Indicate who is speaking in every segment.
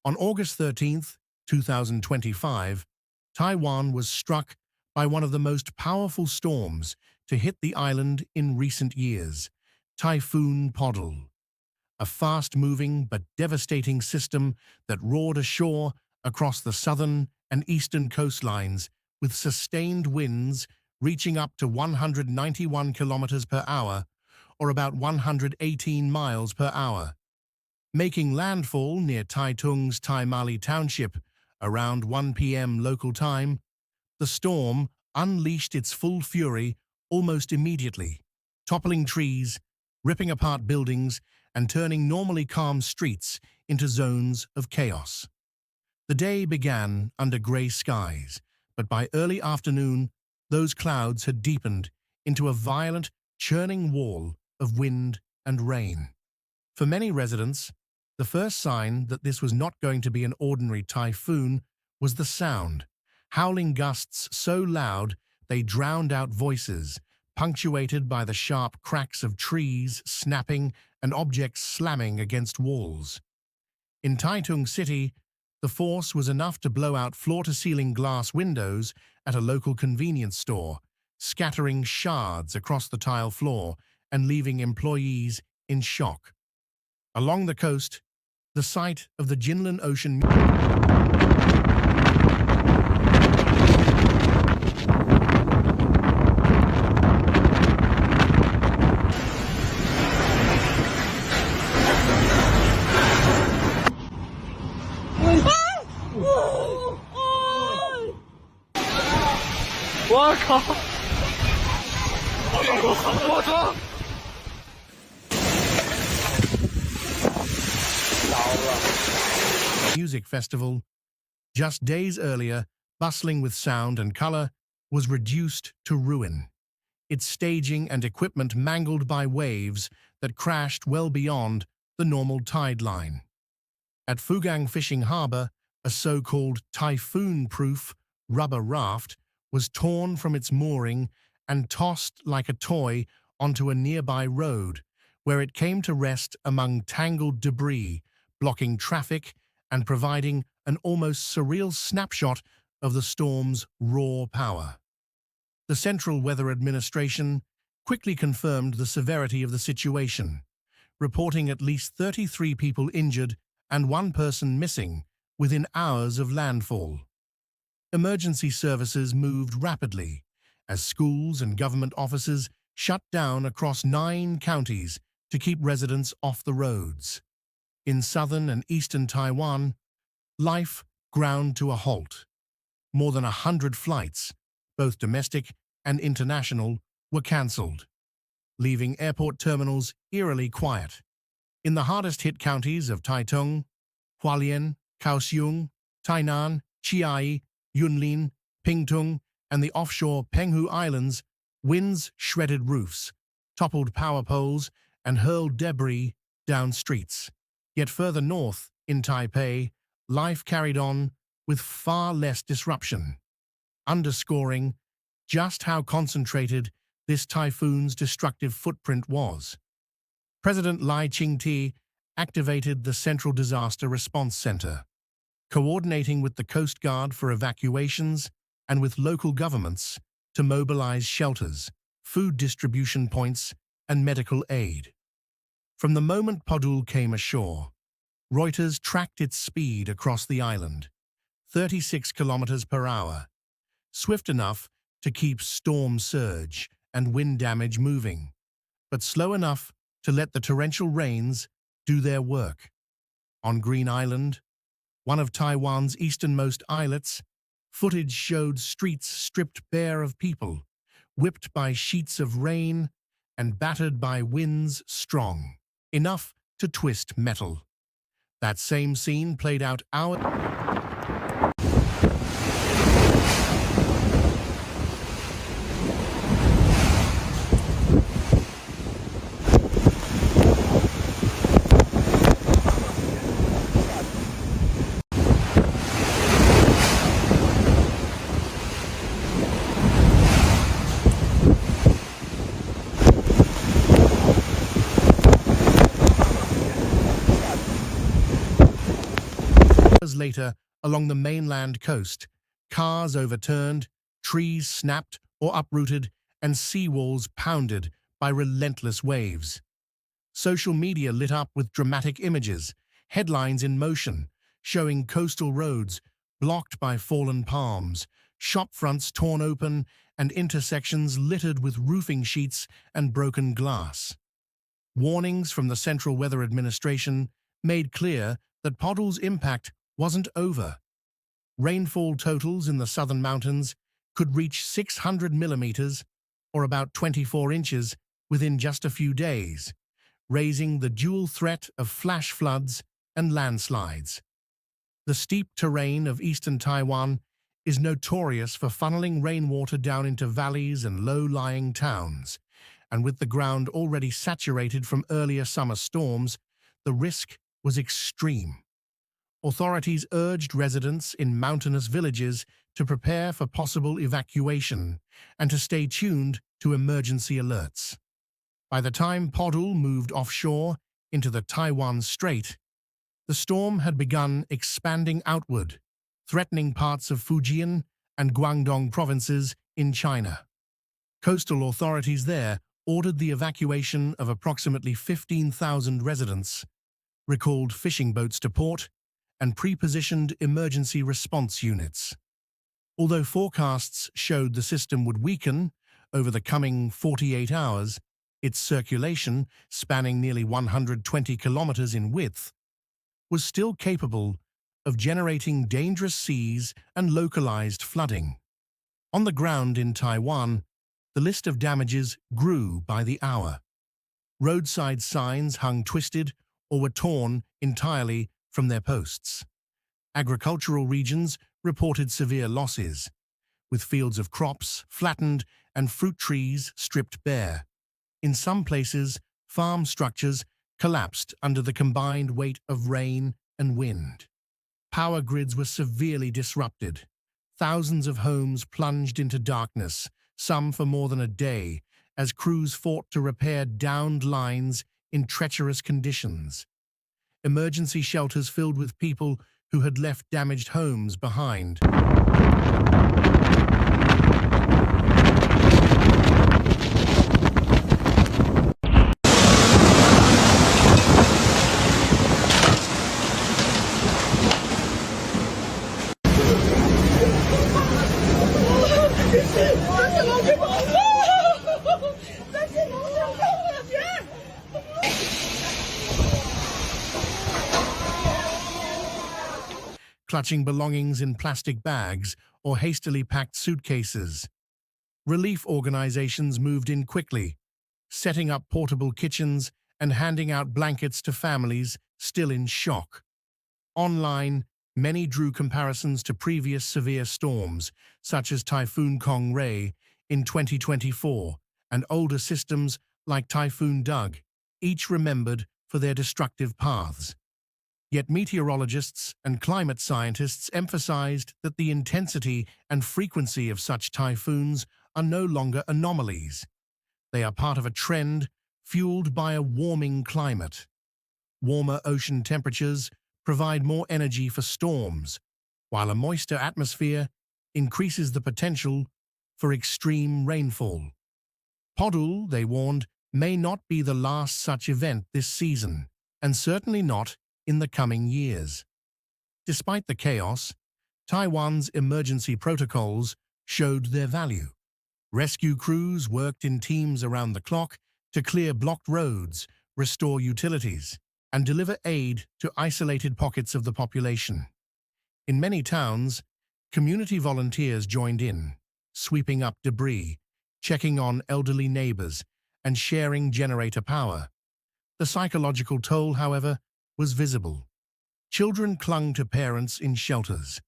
Speaker 1: On August 13th, 2025, Taiwan was struck by one of the most powerful storms to hit the island in recent years, Typhoon Podul, a fast-moving but devastating system that roared ashore across the southern and eastern coastlines with sustained winds reaching up to 191 kilometers per hour, or about 118 miles per hour. Making landfall near Taichung's Taimali township around 1 p.m. local time, the storm unleashed its full fury almost immediately, toppling trees, ripping apart buildings, and turning normally calm streets into zones of chaos. The day began under grey skies, but by early afternoon, those clouds had deepened into a violent, churning wall of wind and rain. For many residents, the first sign that this was not going to be an ordinary typhoon was the sound, howling gusts so loud they drowned out voices, punctuated by the sharp cracks of trees snapping and objects slamming against walls. In Taichung City, the force was enough to blow out floor-to-ceiling glass windows at a local convenience store, scattering shards across the tile floor and leaving employees in shock. Along the coast, the site of the Jinlan Ocean music festival, just days earlier, bustling with sound and color, was reduced to ruin, its staging and equipment mangled by waves that crashed well beyond the normal tide line. At Fugang Fishing Harbor, a so-called typhoon-proof rubber raft was torn from its mooring and tossed like a toy onto a nearby road, where it came to rest among tangled debris, blocking traffic and providing an almost surreal snapshot of the storm's raw power. The Central Weather Administration quickly confirmed the severity of the situation, reporting at least 33 people injured and 1 person missing within hours of landfall. Emergency services moved rapidly as schools and government offices shut down across 9 counties to keep residents off the roads. In southern and eastern Taiwan, life ground to a halt. More than 100 flights, both domestic and international, were cancelled, leaving airport terminals eerily quiet. In the hardest-hit counties of Taichung, Hualien, Kaohsiung, Tainan, Chiayi, Yunlin, Pingtung, and the offshore Penghu Islands, winds shredded roofs, toppled power poles, and hurled debris down streets. Yet further north, in Taipei, life carried on with far less disruption, underscoring just how concentrated this typhoon's destructive footprint was. President Lai Ching-te activated the Central Disaster Response Center, coordinating with the Coast Guard for evacuations and with local governments to mobilize shelters, food distribution points, and medical aid. From the moment Podul came ashore, Reuters tracked its speed across the island, 36 kilometers per hour, swift enough to keep storm surge and wind damage moving, but slow enough to let the torrential rains do their work. On Green Island, one of Taiwan's easternmost islets, footage showed streets stripped bare of people, whipped by sheets of rain and battered by winds strong, enough to twist metal. That same scene played out hours Hours later, along the mainland coast, cars overturned, trees snapped or uprooted, and seawalls pounded by relentless waves. Social media lit up with dramatic images, headlines in motion, showing coastal roads blocked by fallen palms, shop fronts torn open, and intersections littered with roofing sheets and broken glass. Warnings from the Central Weather Administration made clear that Podul's impact wasn't over. Rainfall totals in the southern mountains could reach 600 millimeters, or about 24 inches, within just a few days, raising the dual threat of flash floods and landslides. The steep terrain of eastern Taiwan is notorious for funneling rainwater down into valleys and low-lying towns, and with the ground already saturated from earlier summer storms, the risk was extreme. Authorities urged residents in mountainous villages to prepare for possible evacuation and to stay tuned to emergency alerts. By the time Podul moved offshore into the Taiwan Strait, the storm had begun expanding outward, threatening parts of Fujian and Guangdong provinces in China. Coastal authorities there ordered the evacuation of approximately 15,000 residents, recalled fishing boats to port, and pre-positioned emergency response units. Although forecasts showed the system would weaken over the coming 48 hours, its circulation, spanning nearly 120 kilometers in width, was still capable of generating dangerous seas and localized flooding. On the ground in Taiwan, the list of damages grew by the hour. Roadside signs hung twisted or were torn entirely from their posts. Agricultural regions reported severe losses, with fields of crops flattened and fruit trees stripped bare. In some places, farm structures collapsed under the combined weight of rain and wind. Power grids were severely disrupted. Thousands of homes plunged into darkness, some for more than a day, as crews fought to repair downed lines in treacherous conditions. Emergency shelters filled with people who had left damaged homes behind. Clutching belongings in plastic bags or hastily packed suitcases. Relief organizations moved in quickly, setting up portable kitchens and handing out blankets to families still in shock. Online, many drew comparisons to previous severe storms, such as Typhoon Ray in 2024, and older systems like Typhoon Doug, each remembered for their destructive paths. Yet meteorologists and climate scientists emphasized that the intensity and frequency of such typhoons are no longer anomalies. They are part of a trend fueled by a warming climate. Warmer ocean temperatures provide more energy for storms, while a moister atmosphere increases the potential for extreme rainfall. Podul, they warned, may not be the last such event this season, and certainly not in the coming years. Despite the chaos, Taiwan's emergency protocols showed their value. Rescue crews worked in teams around the clock to clear blocked roads, restore utilities, and deliver aid to isolated pockets of the population. In many towns, community volunteers joined in, sweeping up debris, checking on elderly neighbors, and sharing generator power. The psychological toll, however, was visible. Children clung to parents in shelters.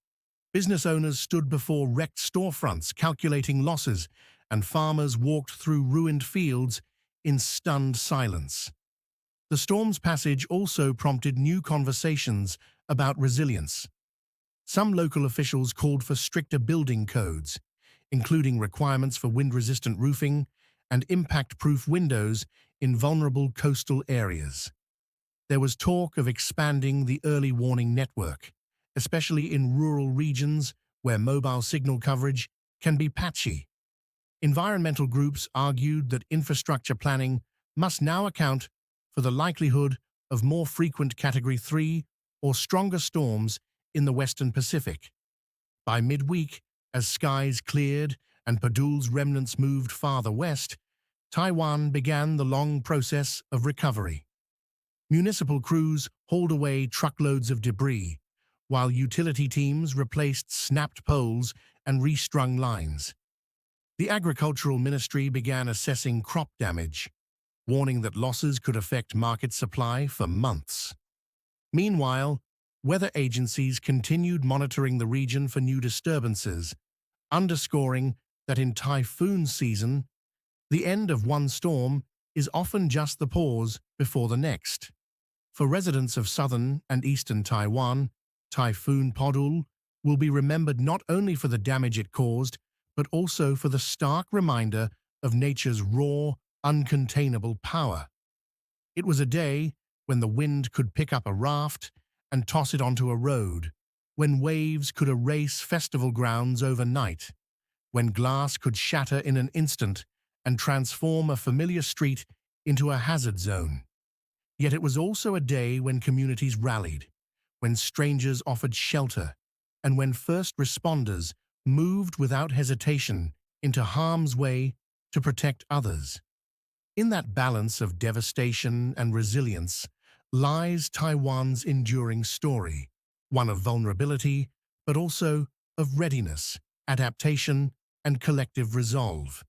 Speaker 1: Business owners stood before wrecked storefronts calculating losses, and farmers walked through ruined fields in stunned silence. The storm's passage also prompted new conversations about resilience. Some local officials called for stricter building codes, including requirements for wind-resistant roofing and impact-proof windows in vulnerable coastal areas. There was talk of expanding the early warning network, especially in rural regions where mobile signal coverage can be patchy. Environmental groups argued that infrastructure planning must now account for the likelihood of more frequent Category 3 or stronger storms in the Western Pacific. By midweek, as skies cleared and Podul's remnants moved farther west, Taiwan began the long process of recovery. Municipal crews hauled away truckloads of debris, while utility teams replaced snapped poles and restrung lines. The Agricultural Ministry began assessing crop damage, warning that losses could affect market supply for months. Meanwhile, weather agencies continued monitoring the region for new disturbances, underscoring that in typhoon season, the end of one storm is often just the pause before the next. For residents of southern and eastern Taiwan, Typhoon Podul will be remembered not only for the damage it caused, but also for the stark reminder of nature's raw, uncontainable power. It was a day when the wind could pick up a raft and toss it onto a road, when waves could erase festival grounds overnight, when glass could shatter in an instant and transform a familiar street into a hazard zone. Yet it was also a day when communities rallied, when strangers offered shelter, and when first responders moved without hesitation into harm's way to protect others. In that balance of devastation and resilience lies Taiwan's enduring story, one of vulnerability, but also of readiness, adaptation, and collective resolve.